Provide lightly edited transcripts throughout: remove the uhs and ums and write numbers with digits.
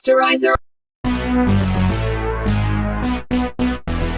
Masterizer.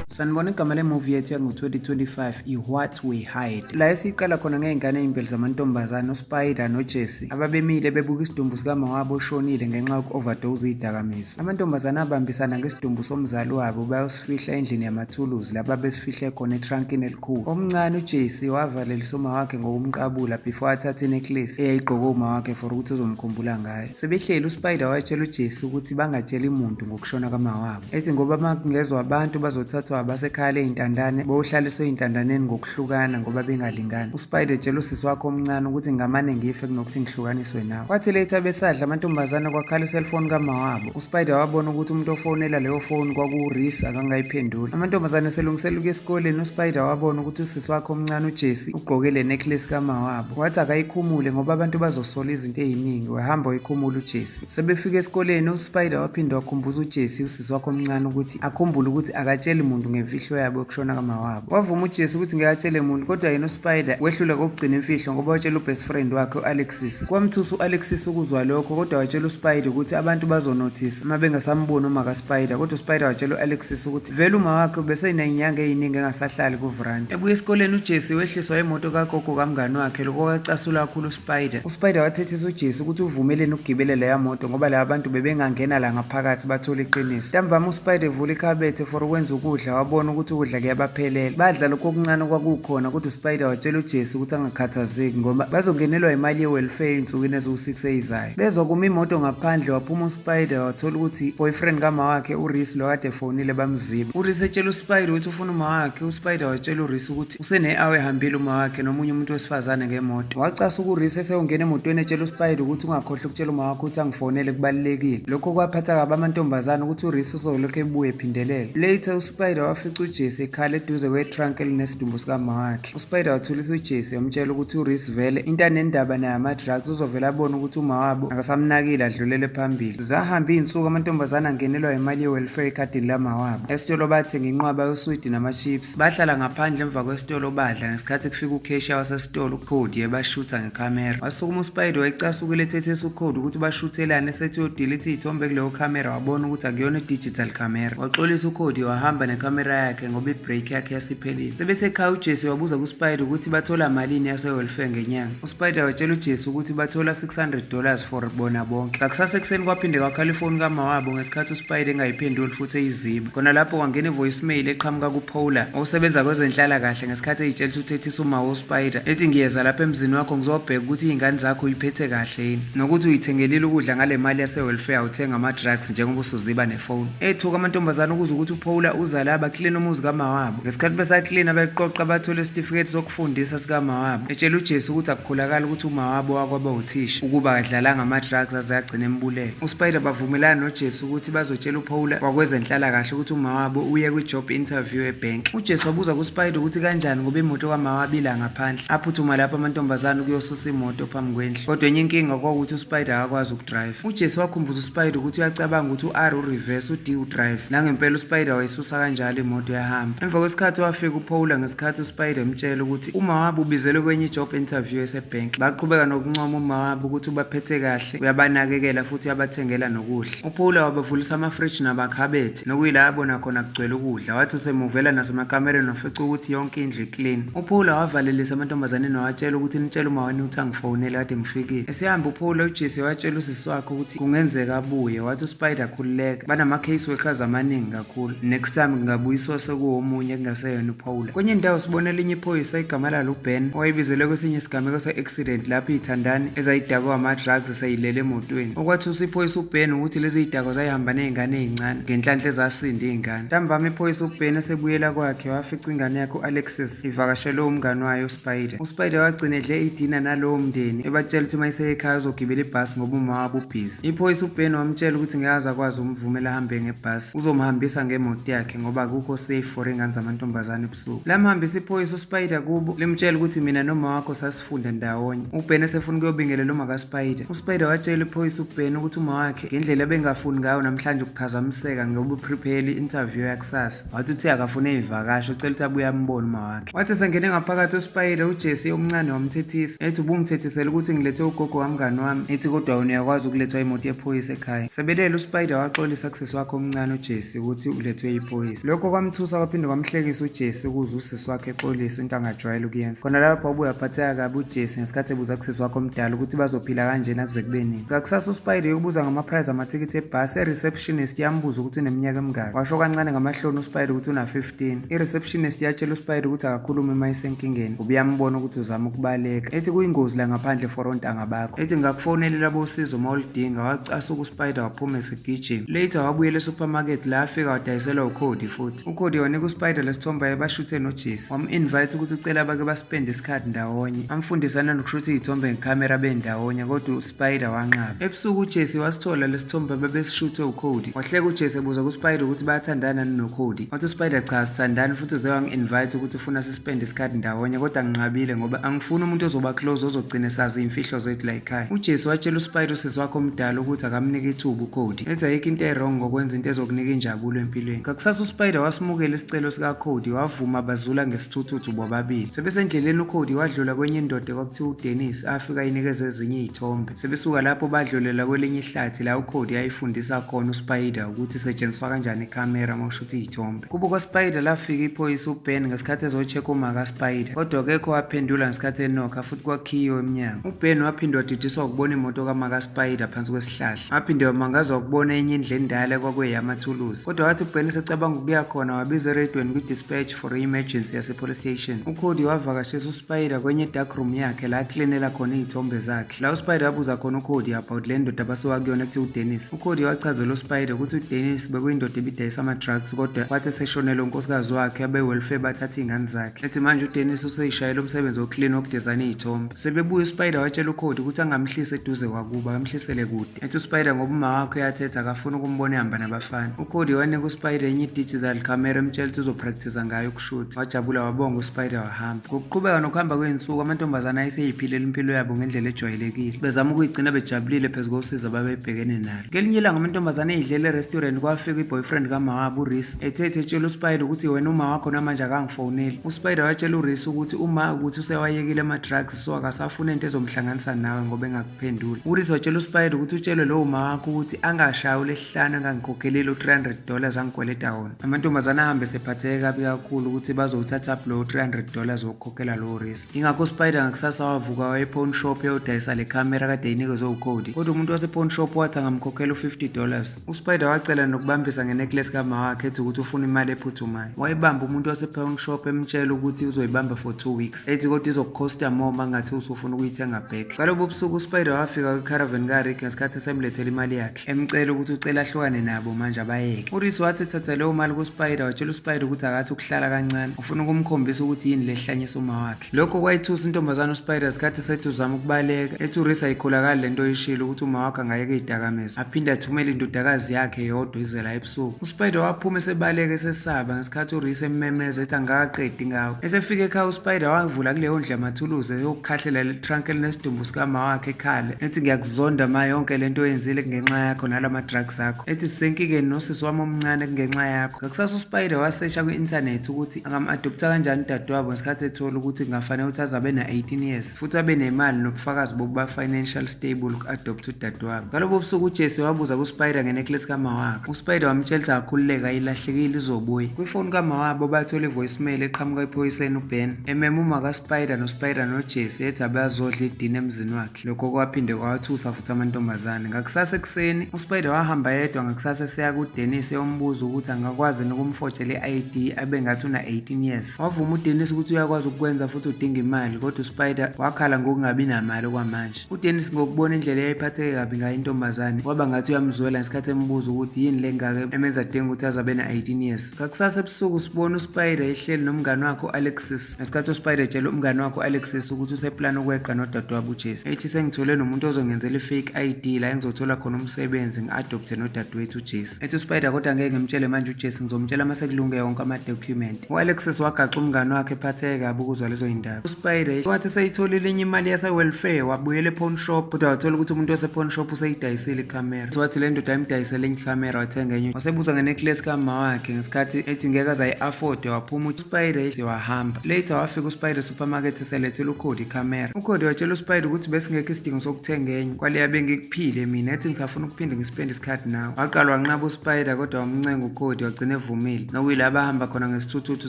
Sanibona igama le-movie yethu yango-2025 i-What We Hide. La esiqala khona ngey'ngane ey'mbili zamantombazane uSpider noJesse ababemile bebuka isidumbu sikama wabo oshonile ngenxa yoku-overdose iy'dakamizwa. Amantombazane abambisana ngesidumbu somzali wabo bayosifihla endlini yamathuluzi lapho abesifihle khona etrankini elikhulu. Omncane uJesse wavalelisa uma wakhe ngokumqabula before athathe inecklace eyayigqoke uma wakhe for ukuthi uzomkhumbula ngayo. Sebehleli uSpider watshela uJesse ukuthi bangatsheli muntu ngokushona kama wabo, ethi ngoba makungezwa abantu bazothathwa abasekhaya ley'ntandane bohlaliswe ey'ntandaneni ngokuhlukana ngoba bengalingani. uSpider etshela usisi wakhe omncane ukuthi ngamane ngife kunokuthi ngihlukaniswe nawe. Kwathi later besadla amantombazane kwakhala iselfoni kama wabo. uSpider wabona ukuthi umuntu ofonela leyo phone kwakuReese akangayiphenduli. Amantombazane selungisela ukuya esikoleni uSpider wabona ukuthi usisi wakhe omncane uJesse ugqoke le necklace kama wabo. Wathi akayikhumule ngoba abantu bazosola izinto ey'ningi, wahamba wayikhumula uJesse. Sebefika esikoleni uSpider waphinde wakhumbuza uJesse usisi wakhe omncane ukuthi akhumbule ukuthi akatsheli muntu ngemfihlo yabo yokushona kama wabo. Wavuma uJesse ukuthi ngeke atshele muntu, kodwa yena uSpider wehlule kokugcina imfihlo ngoba watshela ubest friend wakhe uAlexis. Kwamthusa uAlexis ukuzwa lokho, kodwa watshela uSpider ukuthi abantu bazonothisa uma bengasamboni uma kaSpider. Kodwa uSpider watshela uAlexis ukuthi vele uma wakhe beseney'nyanga ey'ningi engasahlali kuVranda. Ebuya esikoleni uJesse wehliswa imoto kagogo kamngani wakhe, lokho kwacasula kakhulu uSpider. uSpider wathethisa uJesse ukuthi uvumeleni ukugibela leya moto ngoba laba bantu bebengangena la ngaphakathi bathole iqiniso. Ntambama uSpider evula ikhabethe for ukwenza ukudla, wabona ukuthi ukudla kuyabaphelela. Badla lokho okuncane kwakukhona, kodwa uSpider watshela uJesse ukuthi angakhathazeki ngoba bazongenelwa imali ye-welfare ey'nsukwini eziwu-6 eyizayo. Bezwa kuma imoto ngaphandle, waphuma uSpider wathola ukuthi boyfriend kama wakhe uReese lo kade efonile bamziba. uReese etshela uSpider ukuthi ufuna uma wakhe. uSpider watshela uReese ukuthi usene-hour ehambile uma wakhe nomunye umuntu wesifazane ngemoto. Wacasa ukuReese eseyongena emotweni etshela uSpider ukuthi ungakhohlwa ukutshela uma wakhe ukuthi angifonele kubalulekile. Lokho kwaphatha kabi amantombazane ukuthi uReese uzolokhu ebuye ephindelela. Later uSpider wafica uJesse ekhala eduze kwetrunk elinesidumbu sikama wakhe. uSpider wathulisa uJesse wamtshela ukuthi uReese vele into anendaba naye ama-drugs uzovele abone ukuthi uma wabo akasamnakile adlulele phambili. Zahamba iy'nsuku amantombazane angenelwa imali ye-welfare ekhadini lama wabo. Esitolo bathenga inqwaba yoswidi nama-chips. Bahlala ngaphandle emva kwesitolo badla, ngesikhathi kufika ukhesha wasesitolo uCody yebashutha ngekhamera. Wasukuma uSpider wayicasa ukulethethisa uCody ukuthi bashuthelane, esethi uyodelete iy'thombe kuleyo khamera wabona ukuthi akuyona i-digital camera. Waxolisa uCody wahamba nekhamera yakhe ngoba i-break yakhe yasiphelile. Sebesekhaya uJesse wabuza kuSpider ukuthi bathola malini yase-welfare ngenyanga. uSpider watshela uJesse ukuthi bathola $600 for bona bonke. Ngakusasa ekuseni kwaphinde kwakhala ifoni kama wabo ngesikhathi uSpider engayiphenduli futhi eyiziba. Khona lapho kwangena i-voicemail eqhamuka kuPaula osebenza kwezenhlalakahle ngesikhathi eyitshela ukuthi uthethisa uma uSpider ethi ngiyeza lapha emzini wakho ngizobheka ukuthi iy'ngane zakho uyiphethe kahle yini nokuthi uyithengelile ukudla ngale mali yase-welfare uthenga ama-drugs njengoba usuziba nefoni. Ethuka amantombazane ukuze ukuthi uPaula uza la baklina umuzi kama wabo. Ngesikhathi besaklina beqoqa bathole isitifiketi sokufundisa sikama wabo. Etshela uJesse ukuthi akukholakala ukuthi uma wabo wakwaba uthisha ukuba akadlalanga ama-drugs aze agcine embulele. uSpider bavumelana noJesse ukuthi bazotshela uPaula wakwezenhlalakahle ukuthi uma wabo uye kwi-job interview ebhenki. uJesse wabuza kuSpider ukuthi kanjani ngoba imoto kama wabo ila ngaphandle. Aphuthuma lapho amantombazane ukuyosusa imoto phambi kwendlu, kodwa enye inkinga kwakuthi uSpider akakwazi ukudrive. uJesse wakhumbuza uSpider ukuthi uyacabanga ukuthi u-R ureverse, u-D udrive. Nangempela uSpider wayisusa kanjalo imoto yahamba. Emva kwesikhathi wafika uPaula ngesikhathi uSpider emtshela ukuthi uma wabo ubizelwe kwenye job interview esebhenki. Baqhubeka nokuncoma uma wabo ukuthi ubaphethe kahle, uyabanakekela futhi uyabathengela nokudla. uPaula wabavulisa amafriji namakhabethe nokuyila abona khona kugcwele ukudla. Wathi usemuvela nasemakamereni wafica ukuthi yonke indlu iclean. uPaula wavalelisa amantombazaneni wawatshela ukuthi nitshela uma wani ukuthi angifonele kade ngifikile. Esehamba uPaula uJesse watshela usisi wakhe ukuthi kungenzeka abuye. Wathi uSpider khululeka, banama-case workers amaningi kakhulu, next time ngingabuyiswa sekuwomunye kungaseyona uPaula. Kwenye indawo sibone elinye iphoyisa igama lalo uBen owayebizelwe kwesinye isigameko se-accident lapho iy'thandane ezayidakwa ama-drugs seyilele emotweni. Okwathusa iphoyisa uBen ukuthi lezi y'dakwa zayihamba ney'ngane ey'ncane ngenhlanhla ezasinda iy'ngane. Ntambama iphoyisa uBen esebuyela kwakhe wafica ingane yakhe uAlexis ivakashele umngani wayo uSpider. uSpider wagcina edle idina nalowo mndeni ebatshela ukuthi mayise ekhaya uzogibela ibhasi ngoba uma wabo ubhizi. Iphoyisa uBen wamtshela ukuthi ngeke aze akwazi umvumela ahambe ngebhasi, uzomhambisa ngemoto yakhe ngoba akukho safe for ingane zamantombazane ebusuku. Lamhambisa iphoyisa uSpider kubo limtshela ukuthi mina noma wakho sasifunda ndawonye. UBen esefuna ukuyobingelela uma kaSpider. uSpider watshela iphoyisa uBen ukuthi uma wakhe ngendlela bengafuni ngayo namhlanje ukuphazamiseka ngoba uprepare i-interview yakusasa. Wathi uthi akafune ivakasho ucela ukuthi abuye ambone uma wakhe. Wathi sengene ngaphakathi uSpider uJesse omncane wamthethisa ethi ubungithethisela ukuthi ngilethe ugogo kamngani wami ethi kodwa wena uyakwazi ukulethwa imoto yephoyisa ekhaya. Sebelela uSpider waxolisa kusisi wakhe omncane uJesse ukuthi ulethwe iphoyisa. Lokho kwamthusa kwaphinde kwamhlekisa uJesse ukuze usisi wakhe exolisa into angajwayele ukuyenza. Khona lapho wabuye waphatheka kabi uJesse ngesikhathi ebuza kusisi wakhe omdala ukuthi bazophila kanjena kuze kube nini. Ngakusasa uSpider ukubuza ngama-price amathikithi ebhasi i-receptionist yambuza ukuthi uneminyaka emingaki. Washo kancane ngamahloni uSpider ukuthi una 15. I-receptionist yatshela uSpider ukuthi akakhulume uma isenkingeni ngoba iyambona ukuthi uzama ukubaleka. Ethi kuyingozi la ngaphandle for ontanga bakho. Ethi ngakufonela labo usizo uma ulidinga. Wacasuka uSpider waphuma esegijima. Later wabuyela esupermarket la afika wadayiselwa uCody futhi. uCody wanika uSpider lesithombe ayebashuthe noJesse. Wam-invite ukuthi ucela bake baspend isikhathi ndawonye. Amfundisana nokushutha izithombe ngecamera bendawonye kodwa uSpider wanqaba. Ebusuku uJesse wasithola lesithombe bebesishuthe uCody. Wahleka uJesse ebuza kuSpider ukuthi bayathandana noCody. Wathi uSpider cha sithandani futhi uze wangi-invite ukuthi ufuna sispend isikhathi ndawonye kodwa nginqabile ngoba angifuni umuntu ozoba close ozogcina sazi imfihlo zethu la ekhaya. uJesse watshela uSpider usisi wakhe omdala ukuthi akamnika ithuba uCody. Ethi ayikho into e-wrong ngokwenza into ezokunika injabulo empilweni. Ngakusasa uSpider wasimukela isicelo sikaCody wavuma bazula ngesithuthuthu bobabili. Sebesendleleni uCody wadlula kwenye indoda kwakuthiwa uDennis afika inikeze ezinye izithombe. Sebesuka lapho badlulela kwelinye ihlathi la uCody ayifundisa khona uSpider ukuthi isetshenziswa kanjani icamera uma ushutha izithombe. Kubo kwaSpider lafika iphoyisa uBen ngesikhathi ezocheck uma kaSpider. Kodwa kekho waphendula ngesikhathi enokha futhi kwakhiyo emnyango. uBen waphinde wadidiswa ukubona imoto kaSpider phansi kwesihlahla. Waphinde wamangazwa ukubona enye indlu endala kwakuyamathuluzi. Kodwa wathi uBen secabanga ukuya khona wabiza eredweni kwi-dispatch for emergency yase-police station. uCody wavakashisa uSpider kwenye dark room yakhe la aklinela khona izithombe zakhe. La uSpider wabuza khona uCody about le ndoda abasuka kuyona ekuthiwa uDennis. uCody wachazela uSpider ukuthi uDennis bekuyindoda ebidayisa ama-drugs kodwa wathi eseshonela unkosikazi wakhe abe-welfare bathatha iy'ngane zakhe. Ethi manje uDennis useyishayela umsebenzi woclean wokudizayina iy'thombe. Sebebuya uSpider watshela uCody ukuthi angamhlisi eduze kwakuba amhlisele kude. Ethi uSpider ngoba uma wakhe uyathetha akafuna ukumbona ehamba nabafana. uCody wanika uSpider enye i-digital camera emtshela ukuthi uzopractice ngayo ukushutha. Wajabula wabonga uSpider wahamba. Ngokuqhubeka nokuhamba kwey'nsuku amantombazane ayeseyiphilela impilo yabo ngendlela ejwayelekile. Bezama ukuyigcina bejabulile phezu kosizo ababebhekene nalo. Ngelinye ilanga amantombazane ey'dlela e-restaurant kwafika i-boyfriend kamawabo uReese. Ethethe etshela uSpider ukuthi wena uma wakho namanje akangifoneli. uSpider watshela uReese ukuthi uma ukuthi usewayekile ama-drugs so akasafuna into ezomhlanganisa nawe ngoba engakuphenduli. uReese watshela uSpider ukuthi utshele lowo uma wakho ukuthi angashayi ulesihlanu angangikhokheleli u$300 angikweleta wona. Amantombazane ahambe sephatheke kabi kakhulu ukuthi bazowuthatha lo $300 wokukhokhela lo Reese. Ingakho uSpider ngakusasa wavuka waye pawn shop eyodayisa le camera kade yinikezwe uCody. Kodwa umuntu wase pawn shop wathi angamkhokhela u$50. uSpider wacela nokubambisa ngenecklace kamawakhe ethi ukuthi ufuna imali ephuthumayo. Wayebamba umuntu wase pawn shop emtshela ukuthi uzoyibamba for 2 weeks. Ethi kodwa izokukhosta more mangathi usufuna ukuyithenga back. Ngalobo busuku uSpider wafika kwi-caravan kaRick ngesikhathi esemlethela imali yakhe. Emcela ukuthi ucela ahlukane nabo manje abayeke. uReese wathi thatha leyo mali kuSpider watshela uSpider ukuthi akathi ukuhlala kancane. Ufuna ukumkhombisa ukuthi yini lehlanyisa uma wakhe. Lokho kwayithusa intombazane uSpider isikhathi sethi uzama ukubaleka. Ethi uReese ayikholakali lento oyishilo ukuthi uma wakhe angayeke idakamizwa. Aphinde athumele indodakazi yakhe yodwa ize la ebusuku. uSpider waphuma esebaleka esesaba ngesikhathi uReese emmemeza ethi angakaqedi ngawo. Esefika ekhaya uSpider wavula kuleyo ndlu yamathuluzi yokukhahlela le trunk elinesidumbu sikama wakhe ekhala. Ethi ngiyakuzonda ma yonke lento oyenzile kungenxa yakho nalama drugs akho. Ethi sisenkingeni nosisi wami omncane kungenxa yakho. Ngakusasa uSpider wasesha kwi-internet ukuthi angam-adopta kanjani udadewabo ngesikhathi ethola ukuthi kungafanele ukuthi aze abe na-18 years futhi abe nemali nobufakazi bokuba financial stable uku-adopta udadewabo. Ngalobo busuku uJesse wabuza kuSpider ngenecklace kamawakhe. uSpider wamtshela ukuthi akakhululeka ayilahlekile izobuya. Kwifoni kamawabo bathola ivoicemail eqhamuka ephoyiseni uBen emema uma kaSpider noSpider noJesse ethi abazodla idini emzini wakhe. Lokho kwaphinde kwawathusa futhi amantombazane. Ngakusasa ekuseni uSpider wahamba yedwa ngakusasa seya kuDennis eyombuza ukuthi angakwazi nokumfotshela i-ID abe ngathi una 18 years. Wavuma uDennis ukuthi uyakwazi ukukwenza futhi udinga imali kodwa uSpider wakhala ngokungabi namali okwamanje. uDennis ngokubona indlela eyayiphatheke kabi ngayo intombazane kwaba ngathi uyamzwela ngesikhathi embuza ukuthi yini le ngake emenza adinga ukuthi azabe na 18 years. Ngakusasa ebusuku sibona uSpider ehleli nomngane wakhe uAlexis. Ngesikhathi uSpider etshela umngane wakhe uAlexis ukuthi useplan ukweqa nodadewabo uJesse. Ethi sengithole nomuntu ozongenzela i-fake ID la engizothola khona umsebenzi ngi-adopte nodadewethu uJesse. Ethi uSpider kodwa ngeke ngimtshele manje uJesse uzomtshela mase kulunge yonke ama-document. U-Alexis wagaxa umngane wakhe ephatheke kabi ukuzwa lezo yindaba. uSpider wathi seyitholile enye imali yase-welfare wabuyela e-pawn shop kodwa wathola ukuthi umuntu wase-pawn shop useyidayisile ikhamera. Wathi le ndoda ayimdayisele enye ikhamera wathenga enye. Wasebuza ngenecklace kama wakhe ngesikhathi ethi ngeke azayi-afford waphuma uSpider wahamba. Later wafika uSpider supermarket eselethele uCody ikhamera. uCody watshela uSpider ukuthi besingekho isidingo sokuthenga enye kwaleya bengikuphile mina ethi ngisafuna ukuphinde ngispende isikhathi nawe. Waqala wanqaba uSpider kodwa wamncenga uCody wagcina evumile. Nokuyila abahamba khona ngesithuthuthu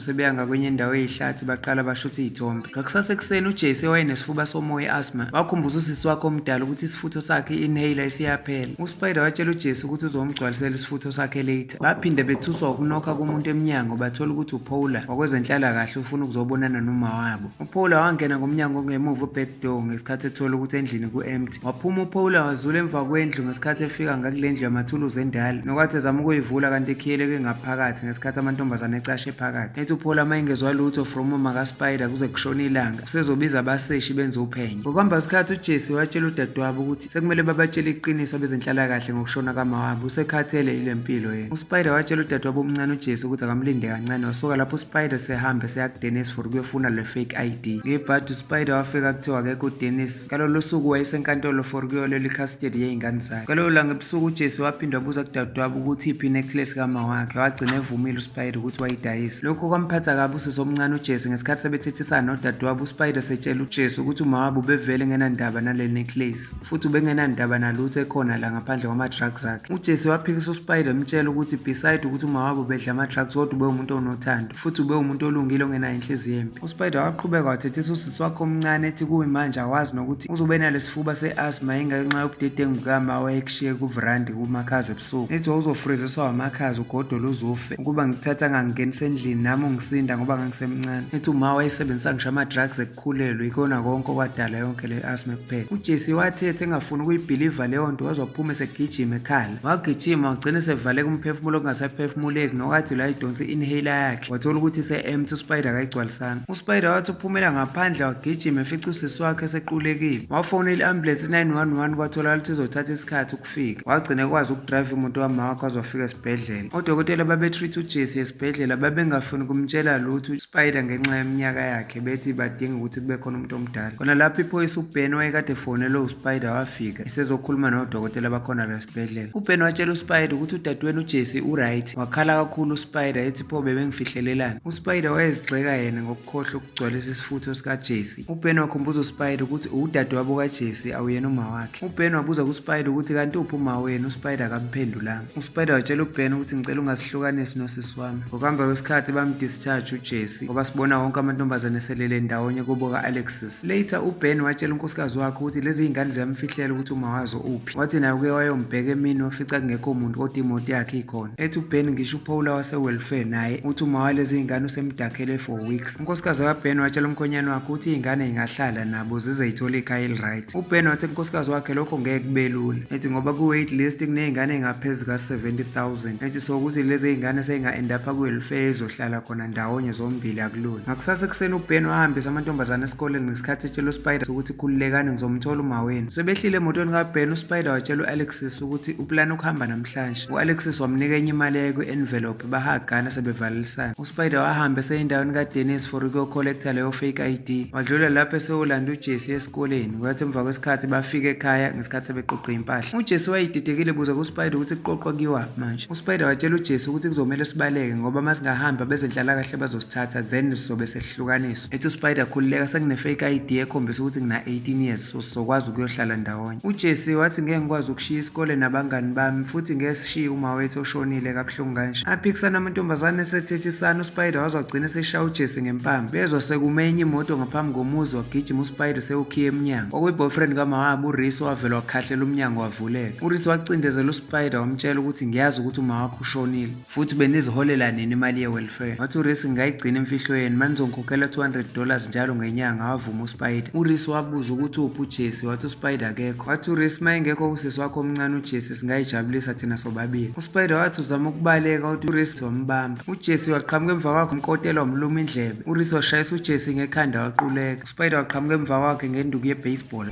sebeya ngakwenye indawo eyihlathi baqala bashutha iy'thombe. Ngakusasa ekuseni uJesse wayenesifuba somoya i-asthma wakhumbuza usisi wakhe omdala ukuthi isifutho sakhe i-inhaler isiyaphela. uSpider watshela uJesse ukuthi uzomgcwalisela isifutho sakhe later. Baphinde bethuswa ukunokha kumuntu emnyango bathola ukuthi uPaula wakwezenhlalakahle ufuna ukuzobonana noma wabo. uPaula wangena ngomnyango ongemuva back door ngesikhathi ethola ukuthi endlini ku-empty. Waphuma uPaula wazula emva kwendlu ngesikhathi efika ngakule ndlu yamathuluzi endala nokwathi ezama ukuyivula kanti ekhiyeleke ngaphakathi ngesikhathi amantombazane ecashe phakathi. Ethi uPaula uma ingezwa lutho from uma kaSpider kuze kushona ilanga usezobiza abaseshi benze uphenyo. Ngokuhamba isikhathi uJesse watshela udadewabo ukuthi sekumele babatshele iqiniso bezenhlalakahle ngokushona kamawabo usekhathele ile mpilo yena. uSpider watshela udadewabo omncane uJesse ukuthi akamlinde kancane wasuka lapho uSpider sehambe seya kuDennis for kuyofuna le fake ID. Ngebhadi uSpider wafika kuthiwa akekho uDennis. Ngalolo suku wayesenkantolo for kuyolela i-custody yey'ngane zakhe. Ngalolo langa ebusuku uJesse waphinde wabuza kudadewabo ukuthi iphi necklace kama wakhe wagcina evumile uSpider ukuthi wayidayisa. Lokhu kwamphatha kabi usisi omncane uJesse ngesikhathi sebethethisana nodadewabo uSpider setshela uJesse ukuthi umawabo ubevele engenandaba nale necklace futhi ubengenandaba nalutho ekhona la ngaphandle kwama-drugs akhe. uJesse waphikisa uSpider emtshela ukuthi beside ukuthi umawabo bedla ama-drugs kodwa ube umuntu onothando futhi ube umuntu olungile ongenayo inhliziyo embi. uSpider waqhubeka wathethisa usisi wakhe omncane ethi kuyimanje awazi nokuthi uzobe nalesifuba se-asthma ingenxa yobudedengu kama wayekushiye kuvrandi kumakhazi ebusuku. Ethi wawuzofriziswa amakhazi ugodolo uzufe ukuba ngithatha ngangingenisa endlini nami ungisinda ngoba ngangisemncane. Ethi uma wayesebenzisa ngisho ama-drugs ekukhulelwe ikona konke okwadala yonke le asthma kuphela. uJesse wathi ethi engafuni ukuyibhiliva leyo nto wazophuma esegijima ekhala. Wagijima wagcina sevaleka umphefumulo okungasaphefumuleki nokwathi la idonsa i-inhaler yakhe wathola ukuthi ise-empty uSpider akayigcwalisanga. uSpider wathi uphumela ngaphandle wagijima efica usisi wakhe esequlekile. Wafonela i-ambulance 911 kwatholakala ukuthi izothatha isikhathi ukufika. Wagcina ekwazi ukudrayiva imoto kama wakhe wazofika esibhedlela. Odokotela babetreat uJesse esibhedlela babengafuni kumtshela lutho uSpider ngenxa yeminyaka yakhe bethi badinga ukuthi kube khona umuntu omdala. Khona lapho iphoyisa uBen wayekade efonele uSpider wafika esezokhuluma nodokotela bakhona la esibhedlela. uBen watshela uSpider ukuthi udadewenu uJesse uright. Wakhala kakhulu uSpider ethi pho bebengifihlelelana. uSpider wayezigxeka yena ngokukhohlwa ukugcwalisa isifutho sikaJesse. uBen wakhumbuza uSpider ukuthi udadewabo kaJesse awuyena uma wakhe. uBen wabuza kuSpider ukuthi kanti uphi uma wena uSpider akamphendulanga. uSpider watshela uBen ukuthi ngicela ungazihlukanisi nosisi wami. Ngokuhamba kwesikhathi bamdischarge uJesse ngoba sibona wonke amantombazane eselele ndawonye kubo ka-Alexis. Later uBen watshela unkosikazi wakhe ukuthi lezi iy'ngane ziyamfihlela ukuthi uma wazo uphi. Wathi naye uke wayombheka emini wafica kungekho muntu kodwa imoto yakhe ikhona. Ethi uBen ngisho uPaula wase-welfare naye uthi uma walezi iy'ngane usemdakhele for weeks. unkosikazi kaBen watshela umkhonyane wakhe ukuthi iy'ngane y'ngahlala nabo zize yithole ikhaya eli-right. uBen wathi unkosikazi wakhe lokho ngeke kube lula. Ethi ngoba ku-wait list kuney'ngane ey'ngaphezu ka-70,000. Ethi so ukuthi lezi y'ngane sey'nga-endapha ku-welfare ezohlala khona ndawonye zombili akulula. Ngakusasa ekuseni uBen wahambisa amantombazane esikoleni ngesikhathi etshela uSpider ukuthi khululekani ngizomthola uma wenu. Sebehlile emotweni kaBen uSpider watshela u-Alexis ukuthi uplana ukuhamba namhlanje. u-Alexis wamnika enye imali yayo kwi-envelope bahagana sebevalelisana. uSpider wahamba eseyindaweni kaDennis for ukuyokholektha leyo fake ID. Wadlula lapho esewolanda uJesse esikoleni. Kwathi emva kwesikhathi bafika ekhaya ngesikhathi sebeqoqa impahla. uJesse wayididekile buza kuSpider ukuthi kuqoqwa kiwaphi manje. uSpider watshela uJesse ukuthi kuzomele sibaleke ngoba masingahamba bezenhlalakahle bazosithatha then sizobe sesihlukaniswa. Ethi uSpider khululeka sekune-fake ID ekhombisa ukuthi ngina-18 years so sizokwazi ukuyohlala ndawonye. uJesse wathi ngeke ngikwazi ukushiya isikole nabangani bami futhi ngeke sishiye uma wethu oshonile kabuhlungu kanje. Aphikisana amantombazane esethethisana uSpider wazogcina eseshaya uJesse ngempama. Bezwa sekumenye imoto ngaphambi komuzi wagijima uSpider sewukhiye emnyango. Kwakuyi-boyfriend kamawabo uReese wavela wakhahlela umnyango wavuleka. uReese wacindezela uSpider wamtshela ukuthi ngiyazi ukuthi uma wakho ushonile futhi beniziholela nini imali ye-welfare. Wathi uReese ngingayigcina imfihlo yenu manizongikhokhela $200 njalo ngenyanga. Wavuma uSpider. uReese wabuza ukuthi uphi uJesse wathi uSpider akekho. Wathi uReese uma engekho usisi wakho omncane uJesse singayijabulisa thina sobabili. uSpider wathi uzama ukubaleka uthi uReese wambamba. uJesse waqhamuka emva kwakhe umkotela wamluma indlebe. uReese washayisa uJesse ngekhanda waquleka. uSpider waqhamuka emva kwakhe ngenduku ye-baseball.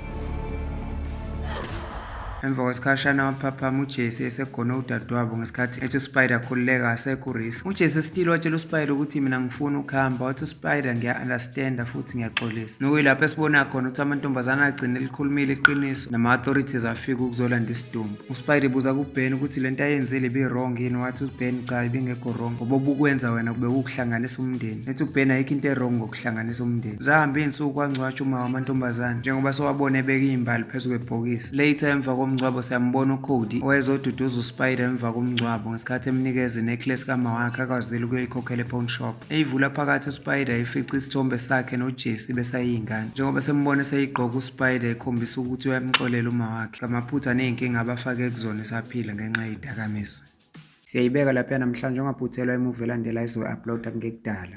Emva kwesikhashana waphaphama uJesse esegona udadewabo ngesikhathi ethi uSpider akhululeka asekho urisk. uJesse still watshela uSpider ukuthi mina ngifuna ukuhamba, wathi uSpider ngiya-understanda futhi ngiyaxolisa. Nokuyilapho esibona khona ukuthi amantombazane agcine likhulumile iqiniso nama-authorities afika ukuzolanda isidumbu. uSpider ibuza kuBen ukuthi lento ayenzile ibi-wrong yini, wathi uBen cha ibingekho wrong ngoba obukwenza wena kube ukuhlanganisa umndeni. Ethi uBen ayikho into e-wrong ngokuhlanganisa umndeni. Zahamba iy'nsuku kwangcwatshwa uma wamantombazane njengoba sowabona ebeka iy'mbali phezu kwebhokisi. Later emva komngcwabo siyambona uCody owayezoduduza uSpider emva komngcwabo ngesikhathi emnikeza inecklace kama wakhe akwazile ukuyikhokhela e-pawn shop. Eyivula phakathi uSpider ifica isithombe sakhe noJesse besayiy'ngane. Njengoba sembona eseyigqoka uSpider ekhombisa ukuthi uyamxolela uma wakhe ngamaphutha ney'nkinga abafake kuzona esaphila ngenxa yey'dakamizwa. Siyayibeka lapha namhlanje, ungaphuthelwa imuvi elandela izo-uploada kungekudala.